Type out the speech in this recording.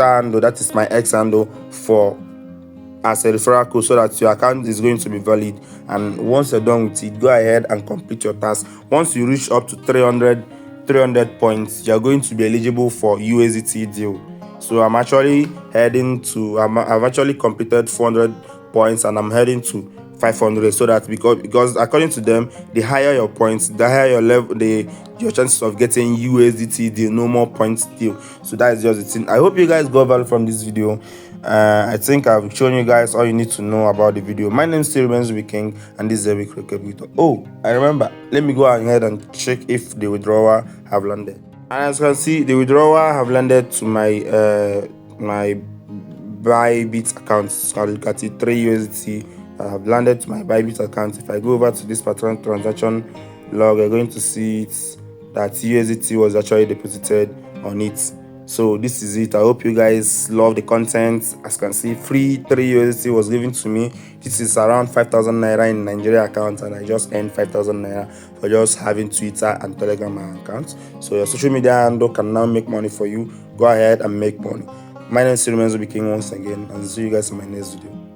handle, that is my X handle, for as a referral code, so that your account is going to be valid. And once you're done with it, go ahead and complete your task. Once you reach up to 300 points, you're going to be eligible for USDT deal. So I've actually completed 400 points and I'm heading to 500, so that because according to them, the higher your points, the higher your level, your chances of getting USDT deal, no more points deal. So that is just the thing. I hope you guys got value from this video. I think I've shown you guys all you need to know about the video. My name still remains King, and this is a week recap. Oh, I remember, let me go ahead and check if the withdrawal have landed. And as you can see, the withdrawal have landed to my my Bybit account. So look at it, 3 USDT have landed to my Bybit account. If I go over to this pattern transaction log, you're going to see it that USDT was actually deposited on it. So this is it. I hope you guys love the content. As you can see, free 3 USDT was given to me. This is around 5,000 naira in Nigeria account, and I just earned 5,000 naira for just having Twitter and Telegram account. So your social media handle can now make money for you. Go ahead and make money. My name is Sirimenzo King once again, and see you guys in my next video.